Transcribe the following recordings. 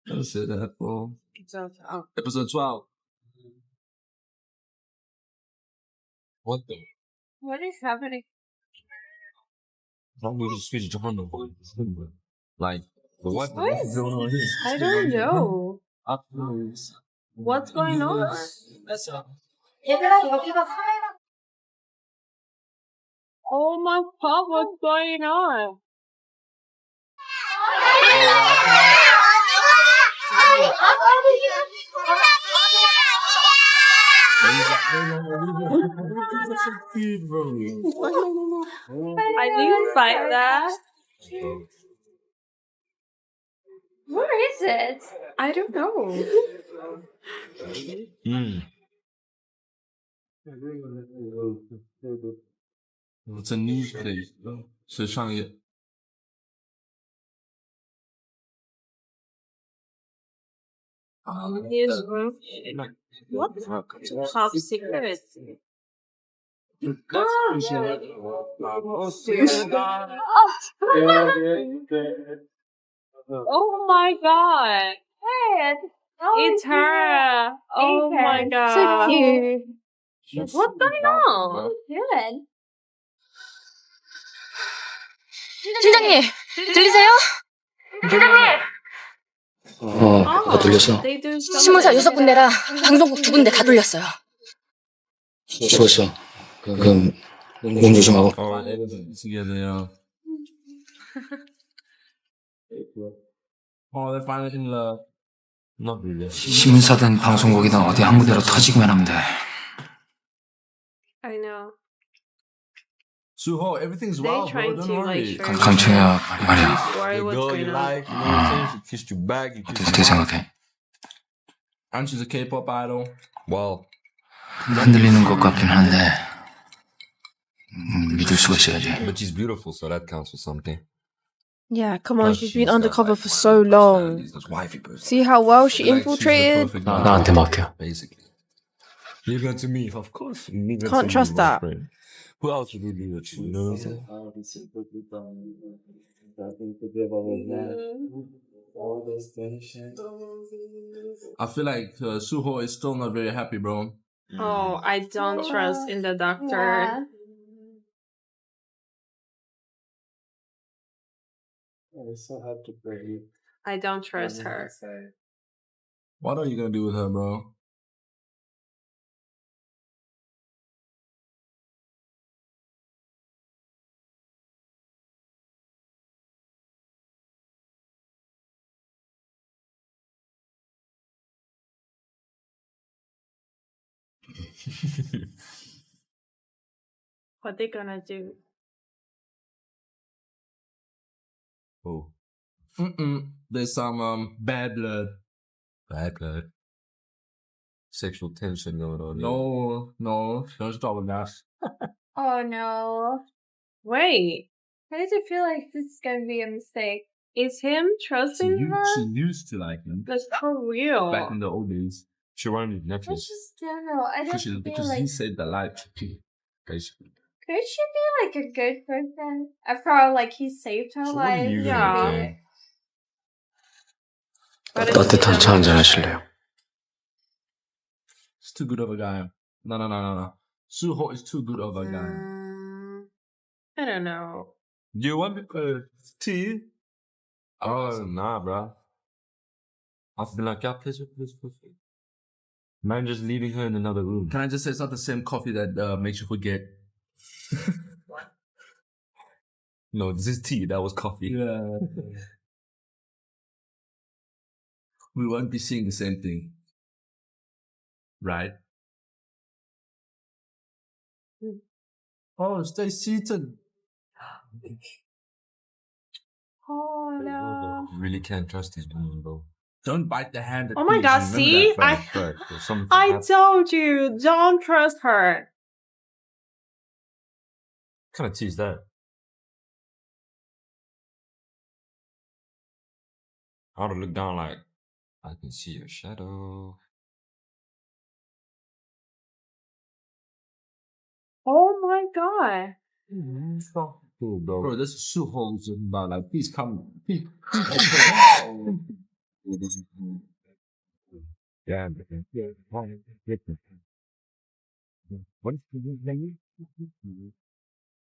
Don't say that, bro. Oh. Episode 12. What the? What is happening? How will you switch genre? Like, what? What is? I don't know. What's going on? Oh my god, what's going on? I didn't find that. Where is it? I don't know. It's a news place. 是上页。Newsroom. What? Top secret. Oh my god. Hey, It's her. Oh my So god. cute. What's going on? Good. 팀장님, 들리세요? 다 돌렸어. They do 신문사 something. 6군데랑 방송국 2군데 다 돌렸어요. 수고했어. 그럼 몸 조심하고. Together. Oh, they're finally in love. Not really. 신문사든 방송국이든 어디 한 군데로 터지기만 하면 돼. I know. Suho, everything's They wild, bro. trying Don't to worry. like show 강채야 말이야. Worry The what's girl going you on. like, you know what I'm saying? She kissed you back. You kissed 어떻게 생각해? And she's a K-pop idol. Wow. 흔들리는 것 같긴 한데 믿을 수가 있어야지. But she's beautiful, so that counts for something. Yeah, come on, Plus, she's been got, undercover like, for so long. Those wifey person. See how well she Like, she's the infiltrated? perfect 나한테 맡겨. Basically. Leave that to me, of course. Leave that Can't to trust me, my that. friend. Who else would we leave it to? You know what I'm saying? I feel like Suho is still not very happy, bro. Oh, I don't trust in the doctor. Yeah. I don't trust her. What are you gonna do with her, bro? What they gonna do? Oh. There's some bad blood. Bad blood. Sexual tension going on. No, don't stop with that. Oh no. Wait, How does it feel like this is gonna be a mistake? is him trusting her? She used to like him That's for real. back in the old days. She wanted I Netflix, just don't know. I don't feel Because like he saved the life. basically. could she be like a good person after all? Like he saved her So what are life. you Yeah. gonna do? But it's 따뜻한 차 한잔 하실래요? It's too good of a guy. No. Suho is too good of a guy. I don't know. Do you want tea? Oh, nah, bro. I've been like, yeah, please. Man just leaving her in another room. Can I just say it's not the same coffee that makes you forget? No, this is tea. That was coffee. Yeah. We won't be seeing the same thing. Right? Oh, stay seated. Oh no. You really can't trust these women, bro. Don't bite the hand that Oh my feeds god, you. see? Remember that, fam? Right, there's something I happened. told you, don't trust her. What kind of tea is that? I ought to look down like, I can see your shadow. Oh my god. Cool, bro. Bro, this is Suho's about like, please come. Please. Yeah. What is his name?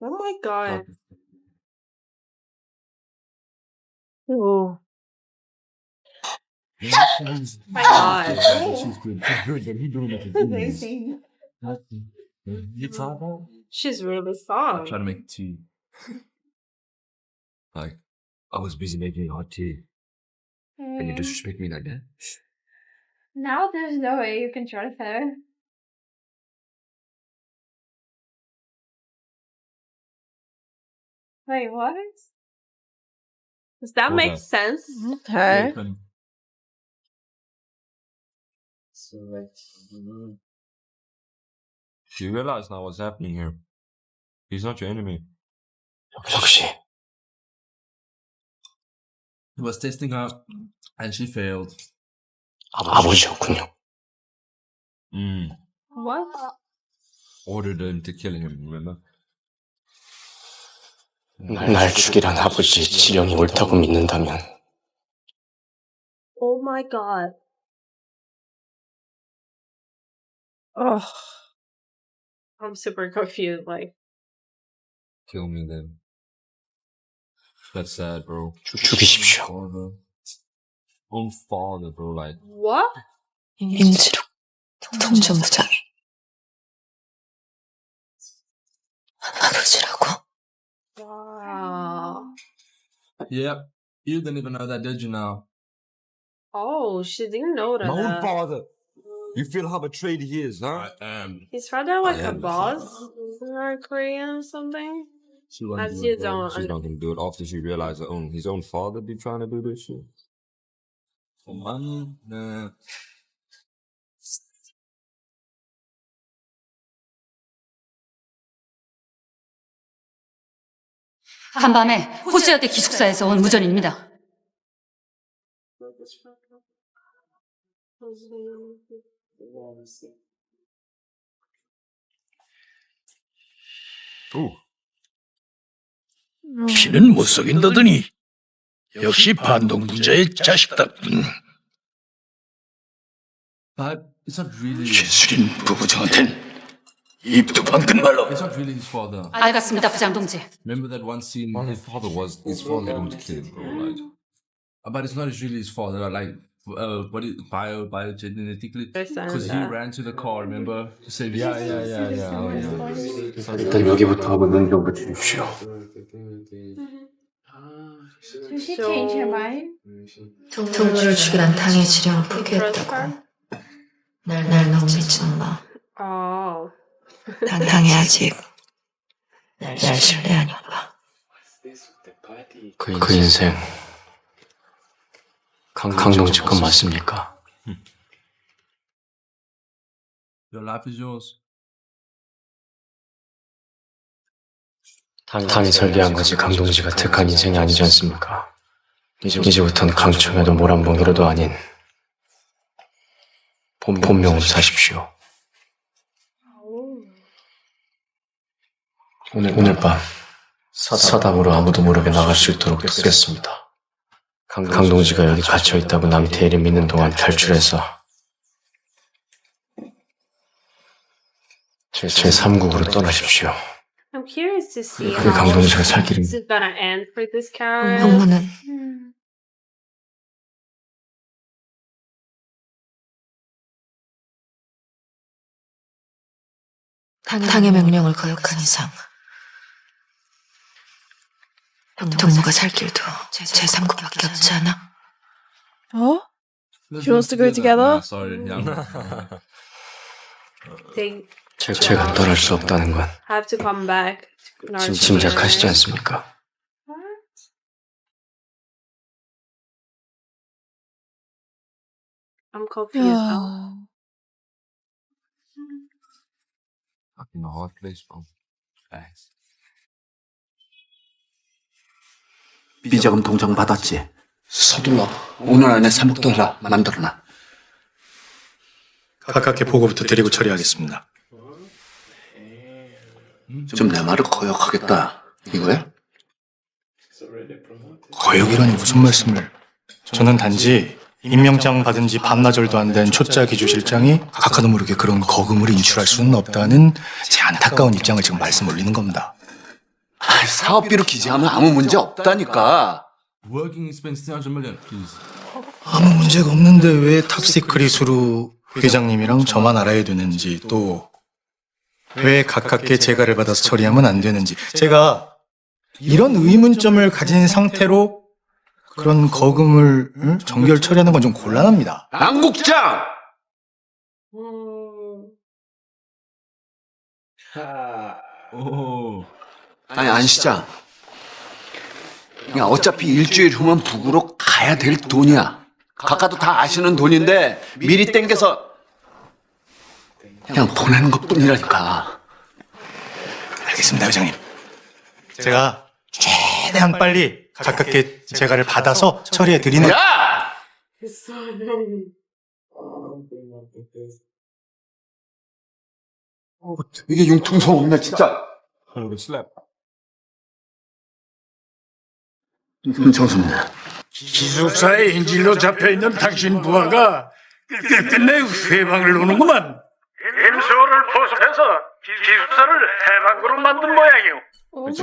Oh my god. Oh my god. She's good. She's good. Then he doing it. Amazing. You tried that? She's really I soft. try to make tea. Like, I was busy making hot tea, and you disrespect me like that? Now there's no way you can trust her. Wait, what? Does that Well, make that- sense? Okay. Open. You realize now what's happening here. He's not your enemy. 역시 He was testing her, and she failed. 아버지였군요. What? Ordered him to kill him, remember? 날 죽이란 아버지의 지령이 옳다고 믿는다면 Oh my god. Oh, I'm super confused. Like, Kill me then. That's sad, bro. 죽이십시오. Father. Own father, bro. Like, what? 임지룩 통정부장이 아버지라고? Wow. Yep. You didn't even know that, did you now? Oh, she didn't know that. my own father. You feel how betrayed he is, huh? I am. His father like I a am the boss father. or Korean or something? She won't As do you it, bro. don't She's not gonna do it after she realized his own father be trying to do this shit. For money? Nah. 한밤에 호수여대 기숙사에서 온 무전입니다. Ooh. 피는 못 속인다더니 역시 반동부자의 자식답군. But it's not really. 신수린 부부장한텐 입도 방끈 말로. It's not really his father. 알겠습니다, 부장 동지. Remember that one scene? Well, his father going to kill him, bro. Like, But it's not really his fault. Like, biogenetically, Yes, I because he understand. ran to the car. Remember to save his 일단 여기부터 하고 능력을 주십시오. Did she change her mind? 동물을 죽이란 당의 지령을 포기했다고. 날 너무 미치는 마. Oh. 당이 아직 날 신뢰하니 봐. 그 인생 강동지 건 맞습니까? Your life is yours. 당이 설계한 것이 강동지가 택한 인생이 아니지 않습니까? 이제부터는 강청에도 모란봉이라도 아닌 본명으로 사십시오. 오늘 밤 사담으로 아무도 모르게 나갈 수 있도록 쓰겠습니다. 강동지가 여기 갇혀있다고 남태일이 믿는 동안 탈출해서 제 3국으로 떠나십시오. I'm curious to see 그게 how 강동지가 살 길은 this is gonna end for this character. 형무는 당의 명령을 거역한 이상 동무가 살 길도 제 3국밖에 없지 않아? oh, Let's She wants to go together? Nah, sorry, yeah. They 제가 떠날 수 없다는 건 have to come back. to North 짐작하시지 Korea. 않습니까? I'm confused now. oh. fucking hard place, bro. Thanks. 비자금 통장 받았지? 서둘러 오늘 안에 $300 만들어놔. 가깝게 보고부터 드리고 처리하겠습니다. 좀 내 말을 거역하겠다. 이거야? 거역이라니 무슨 말씀을? 저는 단지 임명장 받은 지 반나절도 안 된 초짜 기조실장이 각하도 모르게 그런 거금을 인출할 수는 없다는 제 안타까운 입장을 지금 말씀 올리는 겁니다. 사업비로 기재하면 아무 문제 없다니까. Working expense 300 million, please. 아무 문제가 없는데 왜 탑시크릿으로 회장님이랑 저만 알아야 되는지, 또 왜 가깝게 재가를 받아서 처리하면 안 되는지, 제가 이런 의문점을 가진 상태로 그런 거금을 정결 처리하는 건 좀 곤란합니다. 안 국장! Oh. 아니, 안 시장. 그냥 어차피 일주일 후면 북으로 가야 될 돈이야. 각하도 다 아시는 돈인데 미리 땡겨서 그냥 보내는 것뿐이라니까. 알겠습니다, 회장님. 제가 최대한 빨리 가깝게 재가를 받아서 처리해 드리는. 야! 이게 융통성 없네, 진짜. 정수님. 기숙사의 인질로 잡혀있는 당신 부하가 끝끝내 회방을 오는구만. 임수호를 포섭해서 기숙사를 해방으로 만든 모양이오.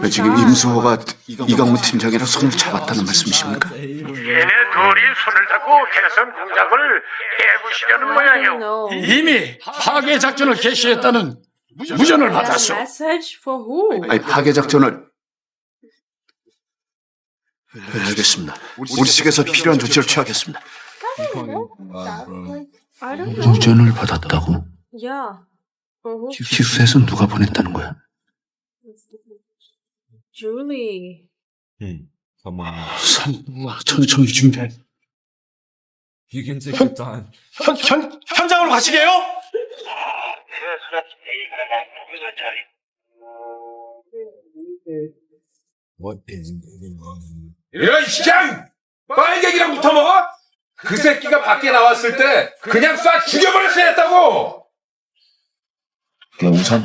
지금 임수호가 이강무 팀장이랑 손을 잡았다는 말씀이십니까? 얘네 둘이 손을 잡고 개선 공작을 깨부시려는 모양이오. 이미 파괴 작전을 개시했다는 무전을 받았어. Message for who? 아니, 파괴 작전을. 알겠습니다. 우리 측에서 필요한 조치를 취하겠습니다. I don't know. 무전을 받았다고? Yeah. For who? 기숙사에서 누가 보냈다는 거야? Julie. Someone. 천천히 준비해. You can take your time. 현장으로 가시게요? What is going on? 이런 시장! 빨갱이랑 붙어먹어? 그 새끼가 밖에 나왔을 때 그냥 쏴 죽여버렸어야 했다고! 우선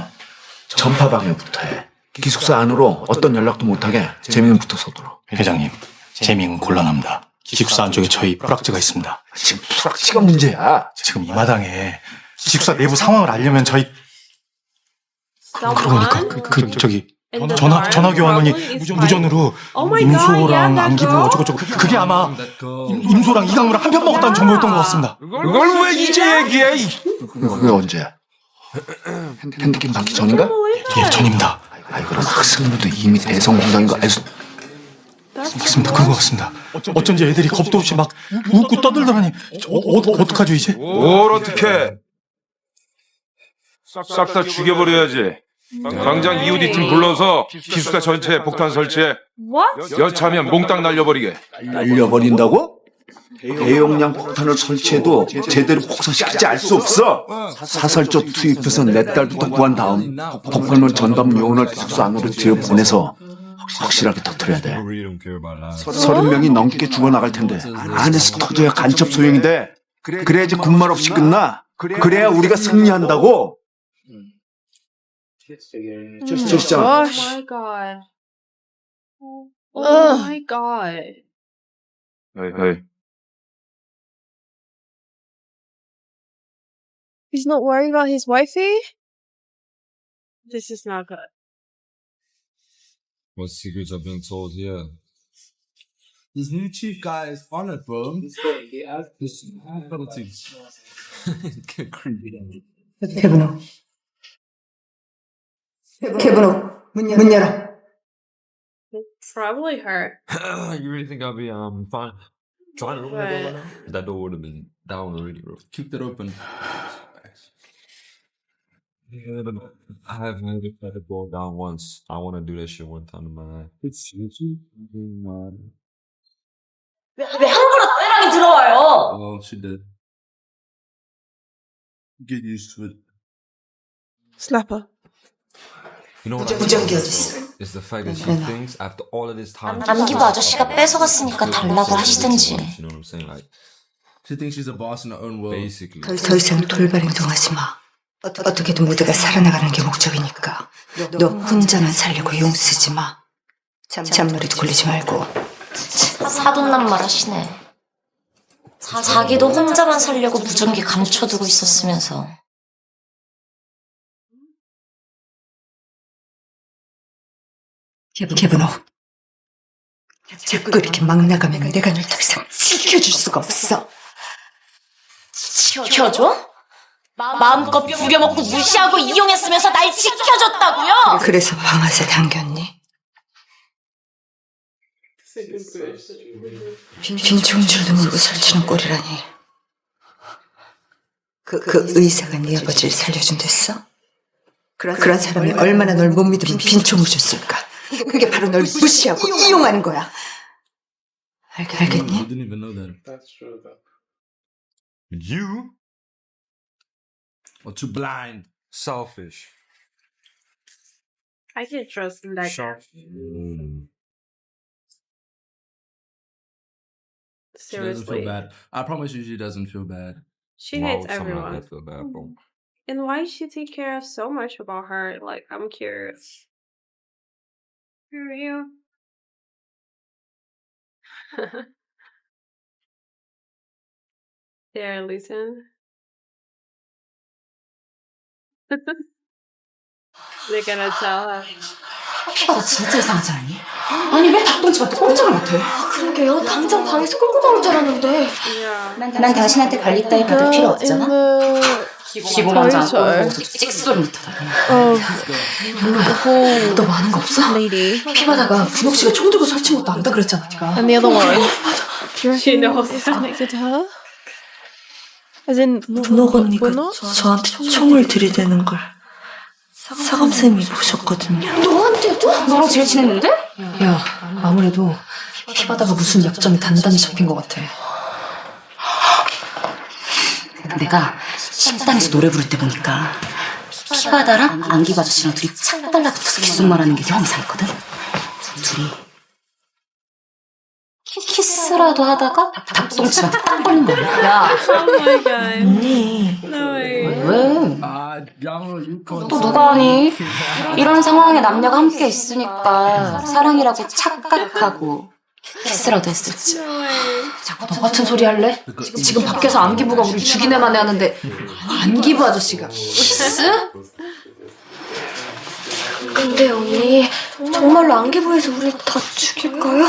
전파방해부터 해. 기숙사 안으로 어떤 연락도 못하게 재민부터 서도록. 회장님, 재밍은 곤란합니다. 기숙사 안쪽에 저희 프락지가 있습니다. 지금 프락치가 문제야. 지금 이 마당에 기숙사 내부 상황을 알려면 저희 그러니까 저기 전화 교환원이 무전으로 임수호랑 안기부 어쩌고저쩌고 그게 아마 임수호랑 이강무랑 한 편 먹었다는 정보였던 것 같습니다. 그걸 왜 이제 얘기해? 그게 언제야? 핸드폰 받기 전인가? 예, 전입니다. 아이, 그럼 학생들도 이미 대성공장인 거 알 수... 맞습니다. 그런 것 같습니다. 어쩐지 애들이 겁도 없이 막 웃고 떠들더라니. 어떡하죠 이제? 뭘 어떡해? 싹 다 죽여버려야지. 당장 EOD 팀 불러서 기숙사 전체에 폭탄 설치해. What? 여차하면 몽땅 날려버리게. 날려버린다고? 대용량 폭탄을 설치해도 제대로 폭사시키지 알 수 없어. 사살조 투입해서 내 딸부터 구한 다음 폭발물 전담 요원을 기숙사 안으로 들여보내서 확실하게 터뜨려야 돼. 30명이 넘게 죽어나갈 텐데 안에서 터져야 간첩 소용이 돼. 그래야지 군말 없이 끝나. 그래야 우리가 승리한다고. 조 시장. Oh my god. Oh my god. 에이. He's not worried about his wifey? This is not good. What secrets are being told here? This new chief guy is honored, bro. Politics. 개분호. 개분호. 문 열어. Probably her. You really think I'll be fine? Trying to open the door right now? That door would have been down already, bro. Keep that open. Yeah, but I have never tried to go down once. I want to do that shit one time in my life. It's 왜 함부로 남의 들어와요? Oh, she did. Get used to it. Slap her. You know what I 무전기 어딨어? It's the fact that she thinks after all of this time. 안기부 아저씨가 뺏어갔으니까 달라고 하시든지. You know what I'm saying? Like, She thinks she's a boss in her own world. basically. 더 이상 돌발 행동하지 마. 어떻게든 모두가 살아나가는 게 목적이니까. 너 혼자만 살려고 용 쓰지 마. 잔머리도 굴리지 말고. 사돈난 말 하시네. 자기도 혼자만 살려고 무전기 감춰두고 있었으면서. 개분호, 자꾸 이렇게 막 나가면 내가 널 더 이상 지켜줄 수가 없어. 지켜줘? 마음껏 부려먹고 무시하고 이용했으면서 날 지켜줬다고요? 그래서 방아쇠 당겼니? 빈 줄도 모르고 설치는 꼴이라니. 그 의사가 네 아버지를 살려준댔어? 그런 사람이 얼마나 널 못 믿으면 빈총을 줬을까? 그게 바로 널 무시하고 이용하는 거야. 알겠니? I didn't even know that. You? Or too blind. Selfish. I can't trust in that guy. She doesn't feel Seriously. bad. I promise you, she doesn't feel bad. She Why hates would someone like everyone. that feel bad, bro? And why does she take care of so much about her? Like, I'm curious. For real. Yeah, listen. They're gonna tell her. 나 진짜 이상하지 않니? 아니 왜 닭똥집한테 꼼짝을 못해? 그러게요. 당장 방에서 끌고 나올 줄 알았는데. Yeah. 난 당신한테 관리 따위 받을 필요 없잖아. 기본만 자 photo 찍소리부터 다니. of the whole 너 많은 거 없어? lady 피바다가 준혁 씨가 총 들고 설친 것도 안다 그랬잖아, 네가. and the other one. Do you She reckon knows. it's connected to her? As in, 문옥 언니가 문옥? 저한테 총을 들이대는 걸 사감쌤이 보셨거든요. 너한테도? 너랑 제일 친했는데? 야, 아무래도 피바다가 무슨 약점이 단단히 잡힌 것 같아. 내가 식당에서 노래 부를 때 보니까 피바다랑 안기부 아저씨랑 둘이 착 달라붙어서 귓속말하는 게 영 이상했거든. 둘이 키스라도 하다가 닭똥집한테 딱 걸린 거야. 야, Oh my god. 언니. No way. 왜? You 또 누가 하니? 이런 상황에 남녀가 함께 있으니까 사랑이라고 착각하고 키스라도 했을지. No way. 자꾸 너 같은 소리 할래? 지금 밖에서 안기부가 우리 죽이네 만에 하는데 안기부 아저씨가 키스? 근데 언니 정말로 안기부에서 우리 다 죽일까요?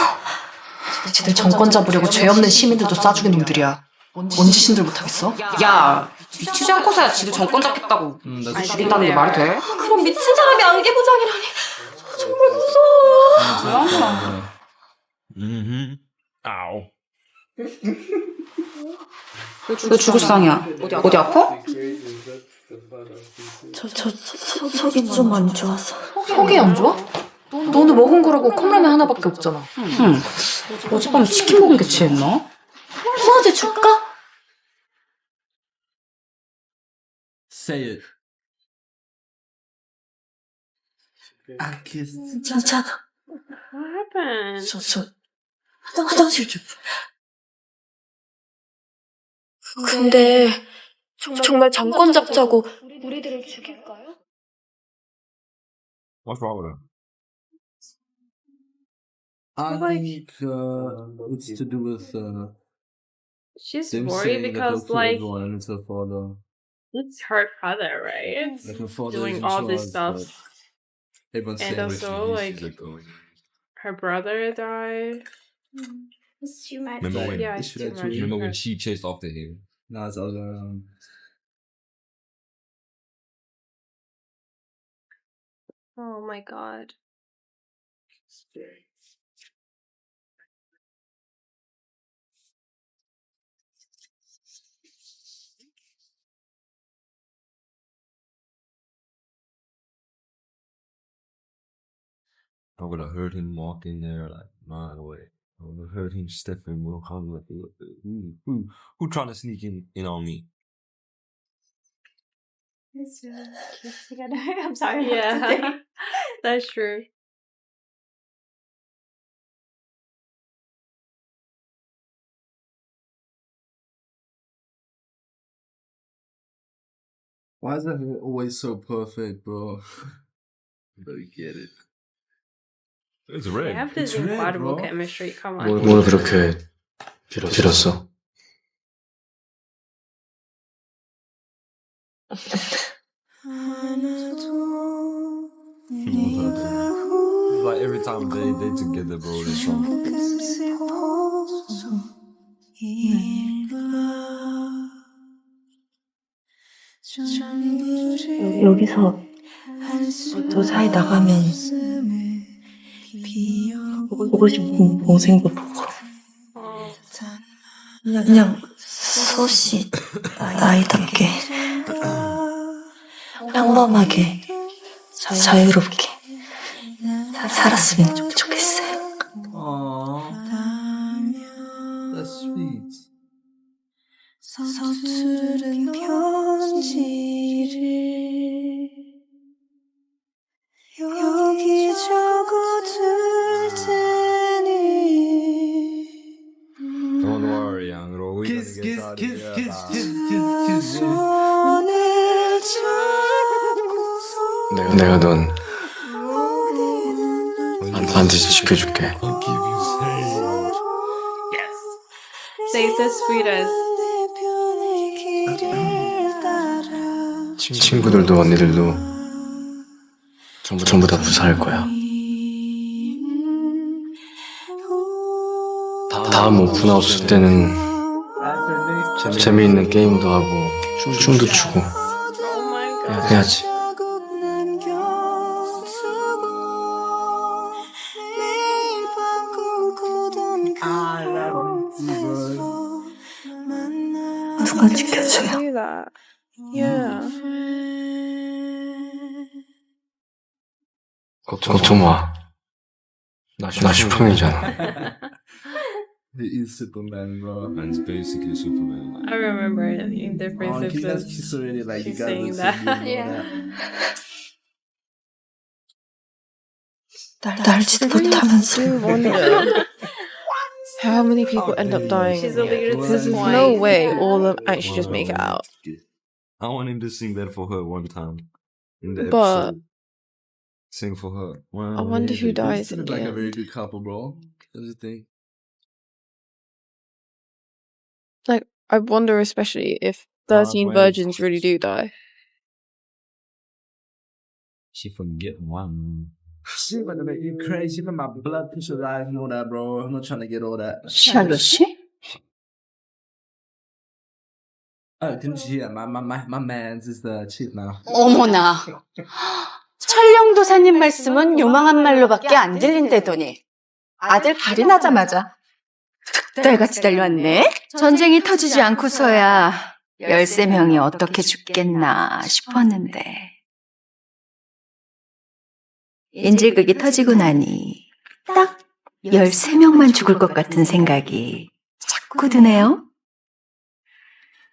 쟤들 정권 잡으려고 죄 없는 시민들도 쏴죽인 놈들이야. 뭔 짓인들 못하겠어? 야, 미치지 않고서야 지들 정권 잡겠다고 죽인다는 게 말이 돼? 그럼 미친 사람이 안기부장이라니. 정말 무서워. Mm-hmm. Ow. 왜 죽을 상이야? 어디 아파? 속이 좀 안 좋아서. 속이 안 좋아? 너 오늘 먹은 거라고 컵라면 하나밖에 없잖아. 어젯밤에 치킨 먹은 게 취했나? 소화제 줄까? Say it. I kissed. 진짜 What happened? 화장실 좀. 근데 정말 정권 잡자고 우리들을 죽일까요? What's wrong with her? I think it's to do with She's them worried saying that they'll because, kill like, everyone and it's her father. it's her father, right? Like her father Doing is in all this charge, stuff. but everyone's And saying also, refugees, like, she's going. Her brother died. It's too much. Remember when? Yeah, This it's should too have much. told you. Remember when her. she chased after him? Nah, it's all around. Oh my god. I would have heard him walk in there like mile away. I would have heard him stepping. Who trying to sneak in on me? It's really cute together. I'm sorry. I have to say. Yeah, that's true. Why is that always so perfect, bro? I don't get it. It's They red. have this It's red, incredible bro. chemistry. Come on. 뭘 그렇게 빌었어? Like every time they together, bro, this song. 여기서 저 사이 나가면 보고 싶은 동생도 보고 그냥 소시 나이답게 평범하게 자유롭게 살았으면 좋겠어요. That's sweet. 서투른 편지를 여기 적어둘 테니 Don't worry, young bro. We Kiss, gonna get kiss, out of kiss, here. kiss, kiss, kiss, kiss. 손을 잡고서 내가 넌 반드시 지켜줄게. I'll give you Say the sweetest. 내 편의 길을 따라 친구들도 언니들도 전부 다 무사할 거야. 다음 오픈하우스 때는 재미있는 게임도 하고 춤도 추고 Oh my god. 해야지. 자국 남겨두고 매일 밤 꿈꾸던 그곳에서 만나 누가 지켜줘요? Do that. Yeah. 걱정 마. 나 슈퍼맨이잖아. He is Superman, bro. Man's basically Superman. I remember in different Oh, can you guys episodes. kiss already? Like, you She's guys saying look so that. good and all Yeah. that. 날지도 I 못하면서 do wonder how many people end up dying. She's a leader to Because the there's no point. way all of them actually just make it out. I want him to sing that for her one time in the But episode. Sing for her. I wonder who They dies seem in the like a end. very good couple, bro. That's the thing. I wonder especially if 13 wait. virgins really do die. She forget one. Shit, gonna make you crazy. Even my blood pressure rise and all that, bro. I'm not trying to get all that. 샬롯 씨? Oh, didn't you hear? My man's is the chief now. 어머나. 천령도사님 말씀은 요망한 말로밖에 안 들린다더니 아들 발이 나자마자 득달같이 달려왔네. 전쟁이 터지지 않고서야 13명이 어떻게 죽겠나 싶었는데 인질극이 터지고 나니 딱 13명만 죽을 것 같은 생각이 자꾸 드네요.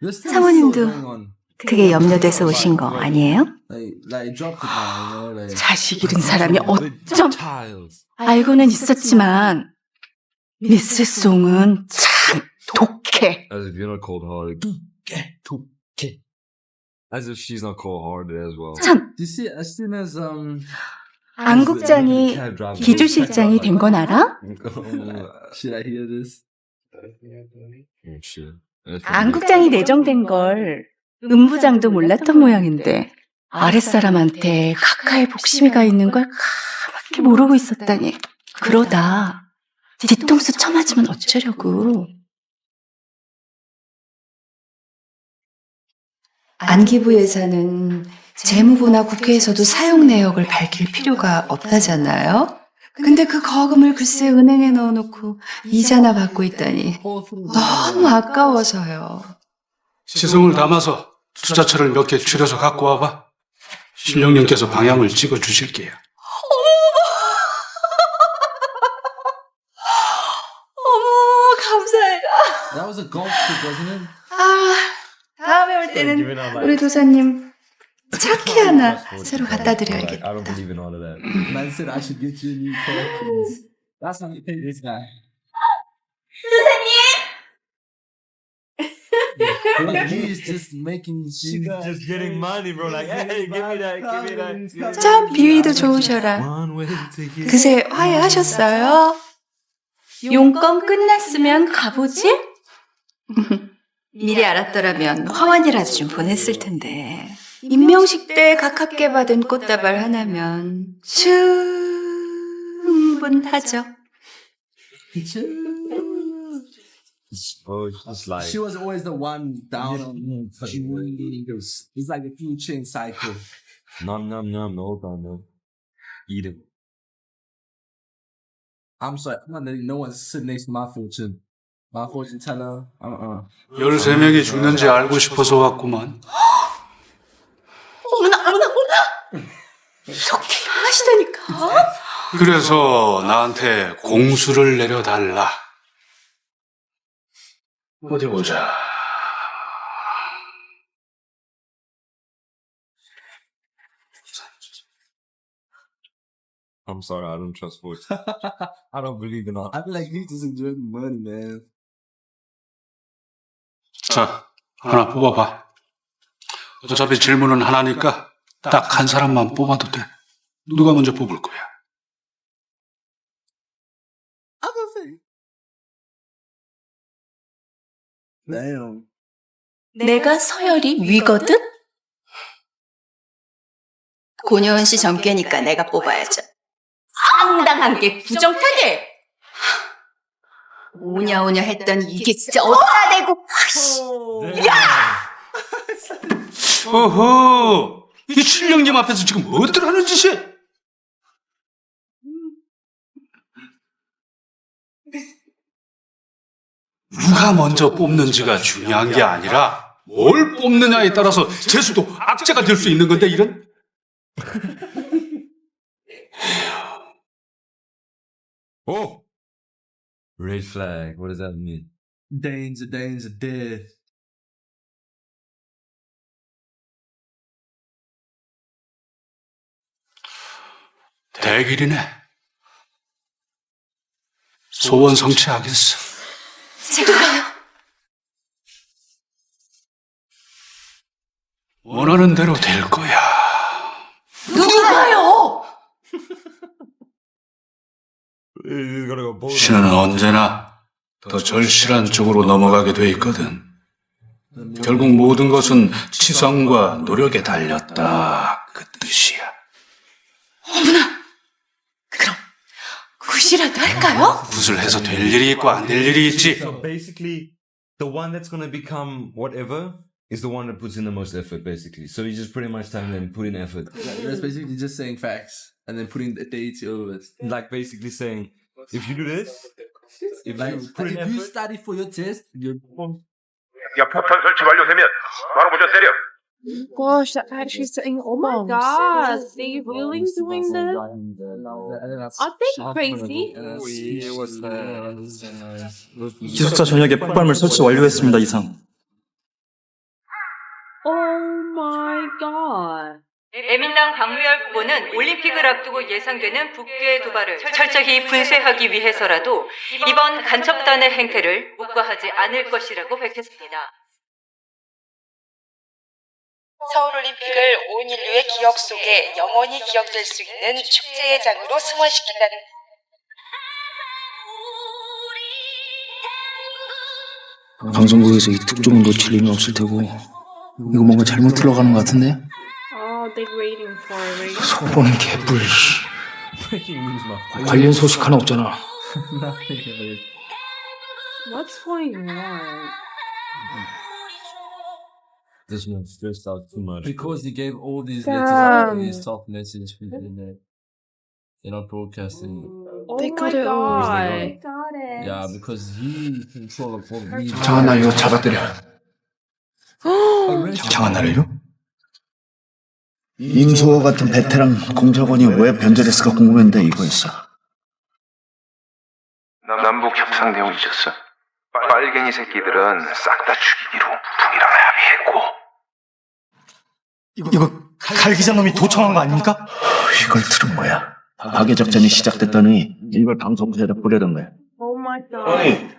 There's still 사모님도 so going on. 그게 염려돼서 오신 거 아니에요? Like drop it now, you know, like. 자식 잃은 사람이 어쩜 Tiles. 알고는 있었지만 미스 송은 참 독해. As if you're not cold-hearted. As if she's not cold-hearted as well. 참 Do you see? As soon as 안국장이 기조실장이 된 건 알아? Should I hear this? Oh, shit. 안국장이 내정된 걸 음부장도 몰랐던 모양인데 아랫사람한테 각하의 복심이가 있는 걸 까맣게 모르고 있었다니. 그러다 뒤통수 쳐맞으면 어쩌려고. 안기부 예산은 재무부나 국회에서도 사용 내역을 밝힐 필요가 없다잖아요. 근데 그 거금을 글쎄 은행에 넣어놓고 이자나 받고 있다니 너무 아까워서요. 시성을 담아서 투자처를 몇 개 추려서 갖고 와봐. 신령님께서 방향을 찍어 주실게요. 어머 감사해라. That was a golf stick, wasn't it? 다음에 올 때는 우리 도사님 차키 하나 새로 갖다 I 드려야겠다. don't believe in all of that. Man said I should get you a new car, please. That's how you pay this guy. Look, he's just making. She's just getting money, bro. Like, hey, give me that, give me that. 참 비위도 좋으셔라. One way to get. 그새 화해하셨어요? 용건 끝났으면 가보지? 미리 알았더라면 화환이라도 좀 보냈을 텐데. 임명식 때 각하께 받은 꽃다발 하나면 충분하죠. Oh, it's like She was always the one down on him. She really was. It's like a food chain cycle. nom nom nom the whole time, man. Eat it. I'm sorry, I'm not letting no one sit next to my fortune. My fortune teller. 13명이 죽는지 알고 싶어서 왔구만. 어머나. 이렇게 하시다니까. 그래서 나한테 공수를 내려달라. 어디 보자. I'm sorry, I don't trust voice. I don't believe in art. I feel like he's just enjoying the money, man. 자, 하나 뽑아봐. 어차피 질문은 하나니까 딱 한 사람만 뽑아도 돼. 누가 먼저 뽑을 거야? I'm gonna say. Damn. 내가 서열이 위거든? 고녀은 씨 점괘니까 내가 뽑아야죠. 상당한 게 부정타게. 오냐오냐 했더니 이게 진짜 어디다 대고. 어허! 이 칠령님 앞에서 지금 뭐들 하는 짓이야? 누가 먼저 뽑는지가 중요한 게 아니라 뭘 뽑느냐에 따라서 재수도 악재가 될 수 있는 건데 이런? Oh! Red flag. What does that mean? Dane's dead. 대길이네. 소원 성취하겠어. 제가요. 원하는 대로 될 거야. 누가요? 신은 언제나 더 절실한 쪽으로 넘어가게 돼 있거든. 결국 모든 것은 치성과 노력에 달렸다. 그 뜻이야. 어머나. 그럼 굿이라도 할까요? 굿을 해서 될 일이 있고 안 될 일이 있지. So basically, the one that's gonna become whatever is the one that puts in the most effort, basically. So you just pretty much tell them put in effort. That's basically just saying facts and then putting the deity over it. Like basically saying, if you do this, if Like, you put in if you effort, study for your test, you're 야, 폭탄 설치 완료되면 바로 먼저 때려. Gosh, they're actually setting Oh my bombs. god, they really doing this? Are they crazy? 기숙사 전역에 폭발물 설치 완료했습니다, 이상. Oh my god. 애민당 박무열 후보는 올림픽을 앞두고 예상되는 북괴 도발을 철저히 분쇄하기 위해서라도 이번 간첩단의 행태를 묵과하지 않을 것이라고 밝혔습니다. 서울올림픽을 온 인류의 기억 속에 영원히 기억될 수 있는 축제의 장으로 승화시킨다는 방송국에서 이 특종을 놓칠 리는 없을 테고 이거 뭔가 잘못 흘러가는 것 같은데? Oh, they're waiting for it. 소보는 개뿔. breaking news, my 관련 소식 하나 없잖아. What's going on? This one stressed out too much. because he gave all these Damn. letters out, all these top messages people in there. They're not broadcasting. Oh They my got it all. god. Got it. Yeah, because he control of all the media. 장한 나 이거 잡아때려. 장한 나를요? 임소호 같은 베테랑 공작원이 왜 변절했을까 궁금했는데 이거였어. 남북 협상 내용 잊었어? 빨갱이 새끼들은 싹 다 죽이기로 북이랑 합의했고. 이거 칼 기자놈이 도청한 거 아닙니까? 이걸 들은 거야. 박해 작전이 시작됐다니 이걸 방송국에다 뿌려던 거야. Oh my god. 아니,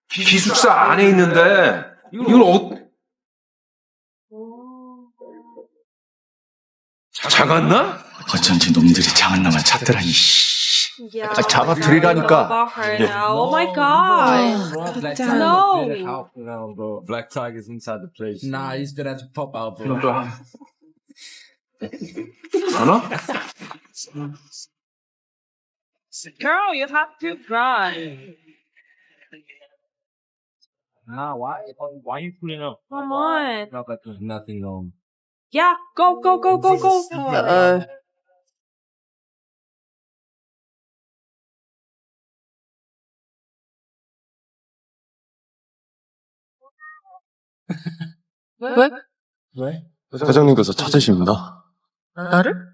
기숙사 안에 있는데 이걸 작았나? 어쩐지 놈들이 장한나만 찾더라니. Yeah. 잡아들이라니까. About her now. Oh my god. Black Damn. Tiger No. better out now, bro. Black Tiger's inside the place. Nah, he's gonna have to pop out, bro. 전화? Girl, you have to run. Why you pulling up? Come on. Not like there's nothing on. Yeah, go, go, go, go, go. 왜? 왜? 사장님께서 찾으십니다. 나를?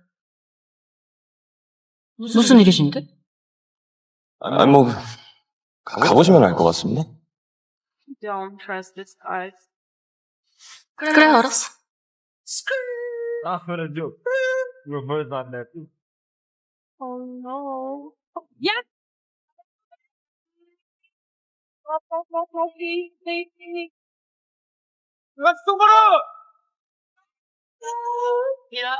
무슨 일이신데? 아니 뭐 가보시면 알 것 같습니다. Don't trust this guy. 그래, 알았어. Not for the joke. Reverse on that too. Oh no. Yeah. Let's do it! Yeah.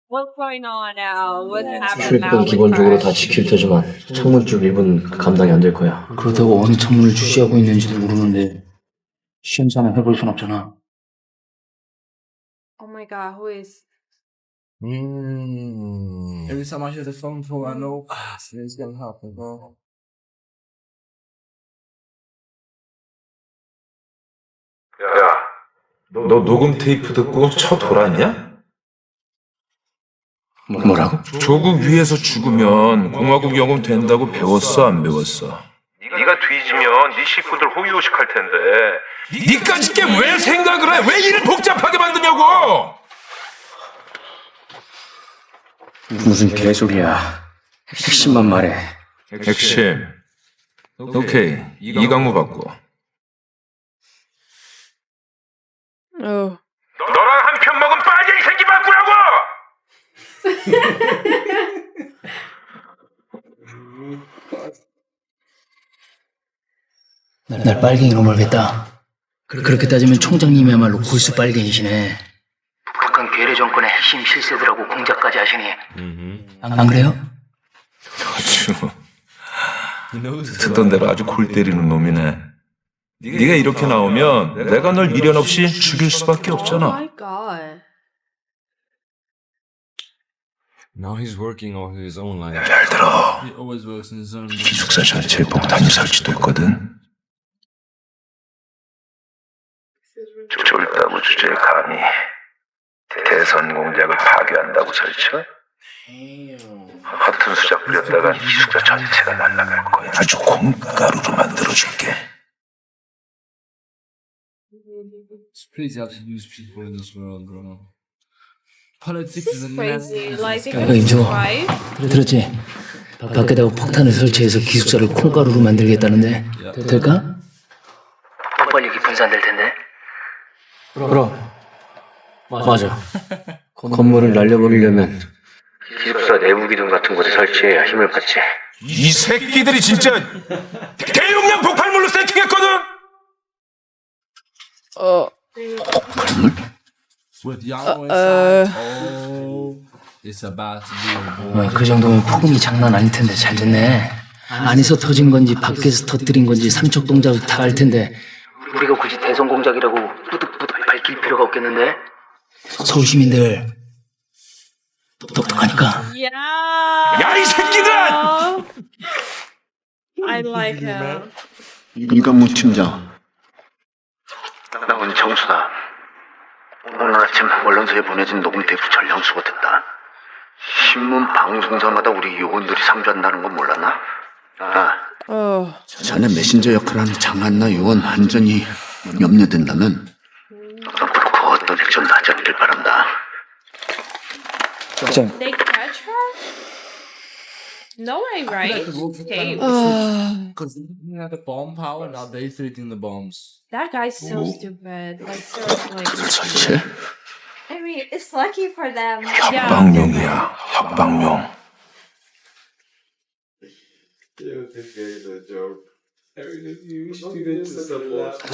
What's going on now? What's happening 출입은 now? 기본적으로 다 지킬 테지만 창문 쪽 일부는 감당이 안 될 거야. 그렇다고 어느 창문을 주시하고 있는지도 모르는데 시험사는 해볼 순 없잖아. Oh my god, who is? Every time I hear the phone call, I know it's gonna happen, bro. 야, 너 녹음 테이프 듣고 쳐 돌았냐? 뭐라고? 조국 위에서 죽으면 공화국 영웅 된다고 배웠어, 안 배웠어? 네가 뒤지면 네 식구들 호의호식할 텐데 네까짓 게 왜 생각을 해? 왜 일을 복잡하게 만드냐고! 무슨 개소리야. 핵심만 말해. 핵심. 오케이, 이강무 받고. 너랑 한 편 먹은 빨갱이 새끼 바꾸라고! 날 빨갱이로 몰겠다. 그렇게 따지면 총장님이야말로 골수 빨갱이시네. 북한 괴뢰 정권의 핵심 실세들하고 공작까지 하시니. 안 그래요? 아주 듣던 대로 아주 골 때리는 놈이네. 네가 이렇게 나오면 내가 널 미련 없이 죽일 수밖에 Oh 없잖아. my god. Now he's working on his own line. 잘 들어. He always works in his own. 기숙사 전체에 폭탄이 설치됐거든. 쫄다고 주제에 감히 대선 공작을 파괴한다고 설쳐? 허튼 수작 부렸다가 기숙사 전체가 날아갈 거야. 아주 콩가루로 만들어줄게. It's crazy how to use people in this world, bro. Politics is a Crazy. Like they 야, could 임종호. survive. 들었지? 밖에다가 폭탄을 설치해서 기숙사를 콩가루로 만들겠다는데 될까? 빨리 분산될 텐데. 그럼 맞아. 건물을 날려버리려면 기숙사 내부 기둥 같은 곳에 설치해야 힘을 받지. 이 새끼들이 진짜 대용량 폭발물로 세팅했거든. with y'all inside. Oh, it's about to be a war. 그 정도면 폭음이 장난 아닐 텐데 잘 됐네. 안에서 터진 건지 밖에서 터뜨린 건지 삼척 동작을 다 알 텐데 우리가 굳이 대선 공작이라고 뿌득뿌득 밝힐 필요가 없겠는데? 서울 시민들 똑똑하니까. 야, 이 새끼들아! I like him. 이강무 팀장. 나는 정수다. 오늘 아침 언론사에 보내진 녹음 테이프 전량 수거됐다. 신문 방송사마다 우리 요원들이 상주한다는 건 몰랐나? 자네 메신저 역할하는 장한나 요원 완전히 염려된다면 앞으로 그 어떤 액션도 하지 않길 바란다. They catch her? No way, right? Hey, Because he had the bomb power, now they threatening the bombs. that guy's so stupid. Like, seriously. 설치? I mean, it's lucky for them. 협박용이야, 협박용.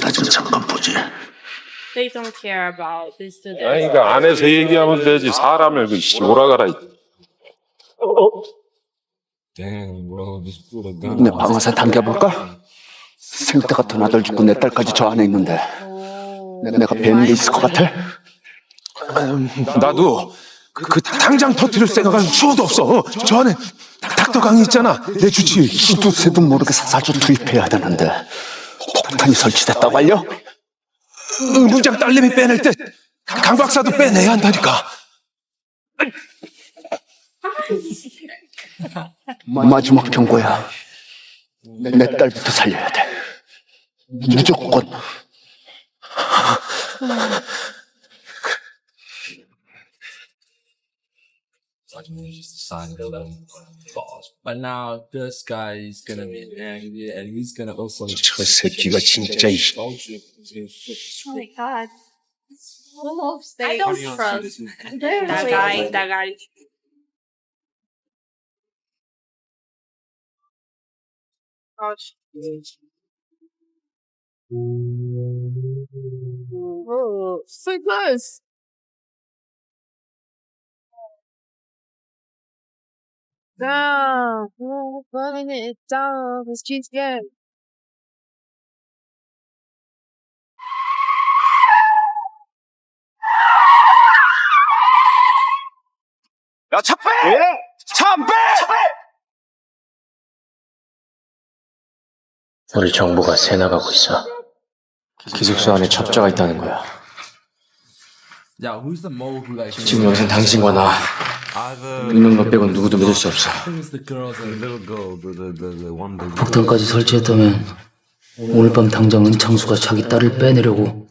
나 좀 잠깐 보지. They don't care about this to 아니, this. 그 안에서 얘기하면 되지. 사람을 그 오라가라. Damn, bro, just put a gun. 내 방아쇠 당겨볼까? 생태가 더 아들 죽고 내 딸까지 저 안에 있는데 내가 뱀게 있을 것 같아? 나도 당장 터뜨릴 생각은 추워도 없어. 저 안에 닥터강이 있잖아. 내 주치. 시도 새도 모르게 사살조 투입해야 되는데 폭탄이 설치됐다고 알려? 문장 딸내미 빼낼 때 강 박사도 빼내야 한다니까. 마지막 경고야. 내 딸부터 살려야 돼. 무조건. But now this guy is gonna be angry and he's gonna also. 저 새끼가 진짜 이. Oh my god. Almost I don't trust They're that really- guy. Gosh. Oh, so close. Down. Oh, burning it down. It's cheesecake. 야, 차 빼! 차 안 빼! 우리 정부가 새 나가고 있어. 기숙사 안에 첩자가 있다는 거야. Yeah, who's the mole who like? 지금 여기선 당신과 나 민명만 빼곤 누구도 믿을 수 없어. I think it's the girls and 폭탄까지 설치했다면 오늘 밤 당장 은창수가 자기 딸을 빼내려고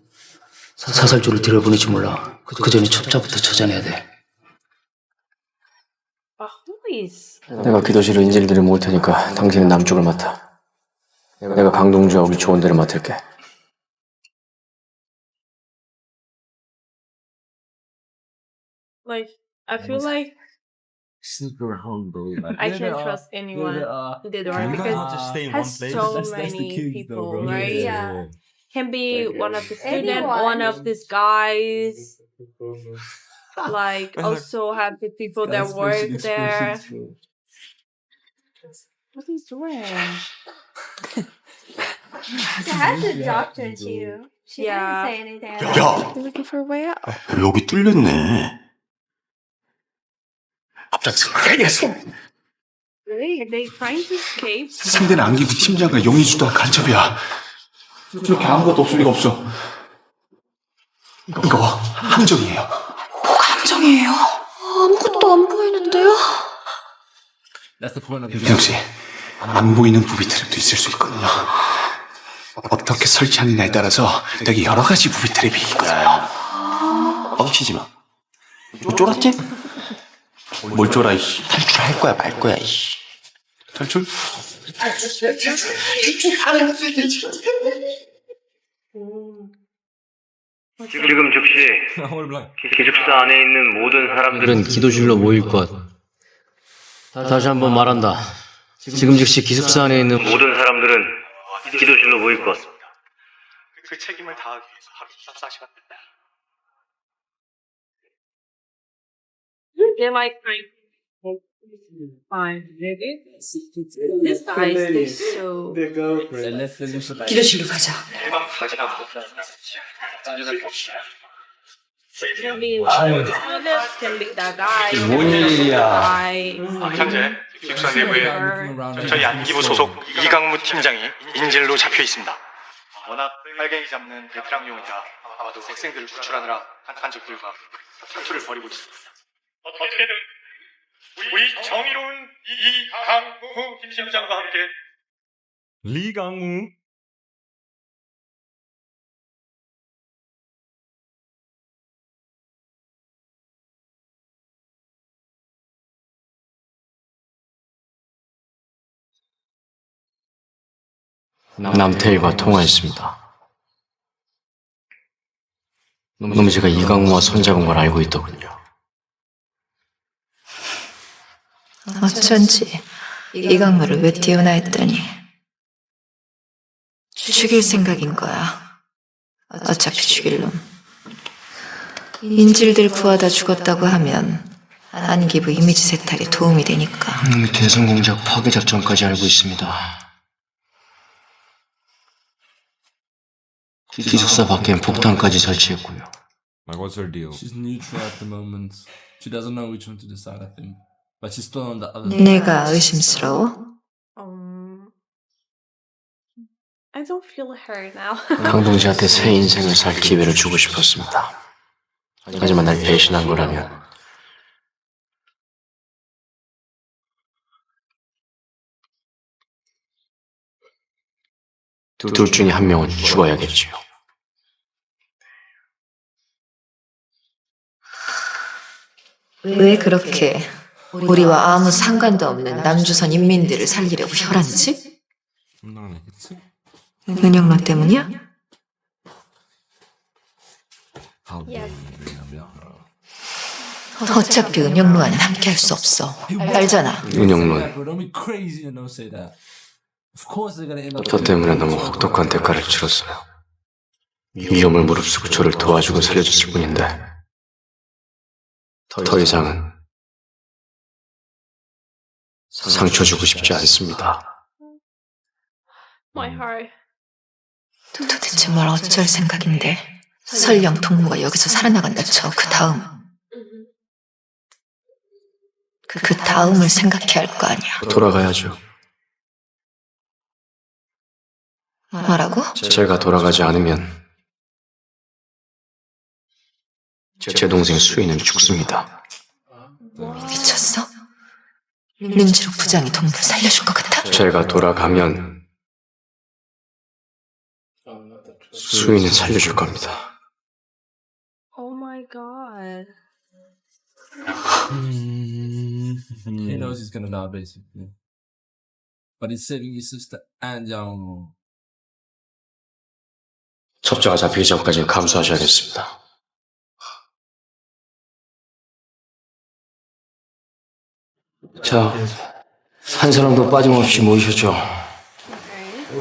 사살조를 들여보낼지 몰라. 그 전에 첩자부터 찾아내야 돼. But who is? 내가 기도실로 인질들을 모을 테니까 당신은 남쪽을 맡아. 내가 강동주와 우리 조원들을 맡을게. Like, I feel like sneak around, bro. Like, I can't trust anyone who did right because it has so many people, right? Yeah. Can be one of the student, Anyone. one of these guys. Like also have the people that work there. What is doing? She had the doctor too. She Yeah. didn't say anything. 야, They're looking for a way out. 여기 뚫렸네. 갑작스럽게 Really? Are they trying to escape? 상대는 안기부 팀장과 용의주도한 간첩이야. 그렇게 아무것도 없을 리가 없어. 이거 함정이에요. 함정이에요. 아무것도 안 보이는데요? That's the point of the 윤정 씨, 안 보이는 부비 트랩도 있을 수 있거든요. 어떻게 설치하느냐에 따라서 되게 여러 가지 부비 트랩이 있거든요. 뻥치지 마. 쫄았지? 뭘 쫄아, 이씨. 탈출할 거야, 말 거야, 이씨. 탈출? 지금 즉시 기숙사 안에 있는 모든 사람들은 기도실로 모일 것. 다시 한번 말한다. 지금 즉시 기숙사 안에 있는 모든 사람들은 기도실로 모일 것. 그 책임을 다하기 위해서 하루 24시간 된다. They're like fine. This guy is so. 기도실로 가자. Can be students, can be that guy. 뭔 일이야? 현재 기숙사 내부에 저희 안기부 소속 이강무 팀장이 인질로 잡혀 있습니다. 워낙 빨갱이 잡는 베테랑용이라 아마도 학생들을 구출하느라 간첩들과 탈출을 벌이고 있습니다. 어떻게든 우리 정의로운 이강무 팀장과 함께 리강무 남태일과 통화했습니다. 놈이 제가 이강무와 손잡은 걸 알고 있더군요. 어쩐지 이강무를 왜 띄우나 했더니 죽일 생각인 거야. 어차피 죽일 놈. 인질들 구하다 죽었다고 하면 안기부 이미지 세탁에 도움이 되니까. 놈이 대성공작 파괴 작전까지 알고 있습니다. 기숙사 밖엔 폭탄까지 설치했고요. Like, what's her deal? She's neutral at the moment. She doesn't know which one to decide, I think. But she's still on the other. 내가 의심스러워? I don't feel her now. 강동지한테 새 인생을 살 기회를 주고 싶었습니다. 하지만 날 배신한 거라면 둘 중에 한 명은 죽어야겠지요. 왜 그렇게 우리와 아무 상관도 없는 남조선 인민들을 살리려고 혈안지? 은영로 때문이야? 어차피 은영로와는 함께 할 수 없어. 알잖아. 은영론, 저 때문에 너무 혹독한 대가를 치렀어요. 위험을 무릅쓰고 저를 도와주고 살려줬을 뿐인데 더 이상은 상처 주고 싶지 않습니다. My heart. 도대체 뭘 어쩔 생각인데? 설령 동무가 여기서 살아나간다 쳐. 그 다음. 그 다음을 생각해야 할 거 아니야. 돌아가야죠. 뭐라고? 제가 돌아가지 않으면 제 동생 수희는 죽습니다. 미쳤어? 림지록 부장이 동무를 살려줄 것 같아? 제가 돌아가면 수희는 살려줄 겁니다. Oh my god. He knows he's gonna die, basically. But he's saving his sister and Yang. 첩자가 잡히기 전까지 감수하셔야겠습니다. 자, 한 사람도 빠짐없이 모이셨죠?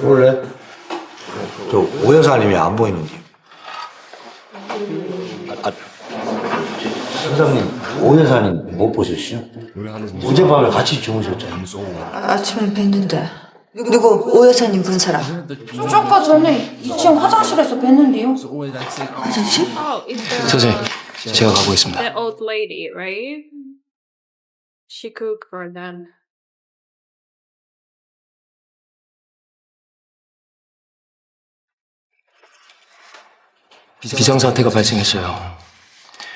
그래? 저 오 여사님이 안 보이는데. 선생님, 오 여사님 못 보셨어요? 어젯밤에 같이 주무셨잖아요. 아침에 뵀는데. 누구 오 여사님 본 사람? 아까 전에 2층 화장실에서 뵀는데요. 화장실? Oh, it's the, 선생님, 제가 가고 있습니다. the old lady, right? She cooked for them. 비상사태가 발생했어요.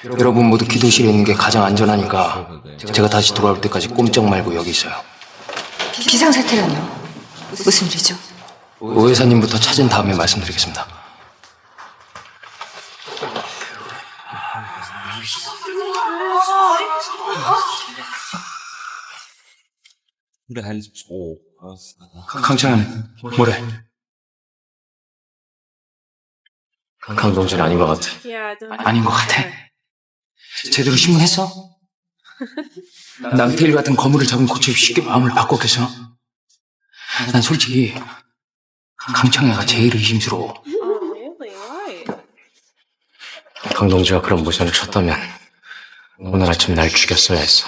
여러분 모두 기도실에 있는 게 가장 안전하니까 제가 다시 돌아올 때까지 꼼짝 말고 여기 있어요. 비상사태라뇨? 무슨 일이죠? 오 여사님부터 찾은 다음에 말씀드리겠습니다. 강창현, 뭐래? 강동진 아닌 것 같아. Yeah, I don't 아닌 것 같아. 제대로 신문했어? 남태일 같은 거물을 잡은 고초에 쉽게 마음을 바꿨겠어? 난 솔직히 강창현가 제일 의심스러워. Oh, really? Why? 강동지가 그런 모션을 쳤다면 오늘 아침 날 죽였어야 했어.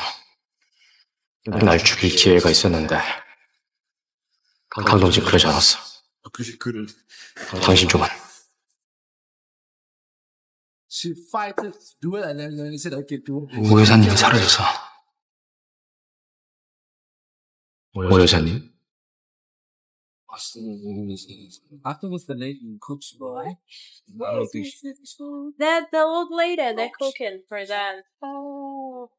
날 죽일 기회가 있었는데 강동지 그러지 않았어. 당신 좀만. She fights to do it, and then he said, "Okay, do it." 오 여사님이 사라졌어. 오 여사님? Afterwards, the lady who cooks for her. That the old lady, they're cooking for them. Oh.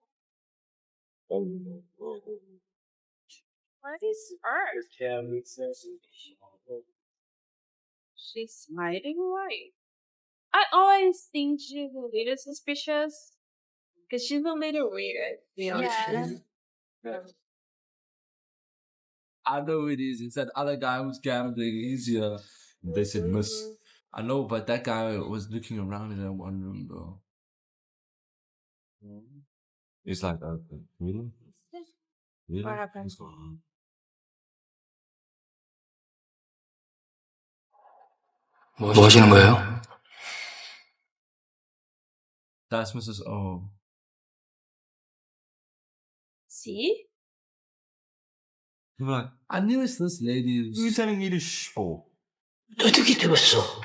What is her? She's hiding away. I always think she's a little suspicious. Because she's a little weird, to be honest. Yeah. I know it is. It's that other guy who's gambling easier. They said miss. I know, but that guy was looking around in that one room, though. It's like that. Really? Really? What happened? What's going on? 뭐 하시는 거예요? That's Mrs. O. See? I knew it's this lady. Who's telling me to shh for? 도둑이 되었어.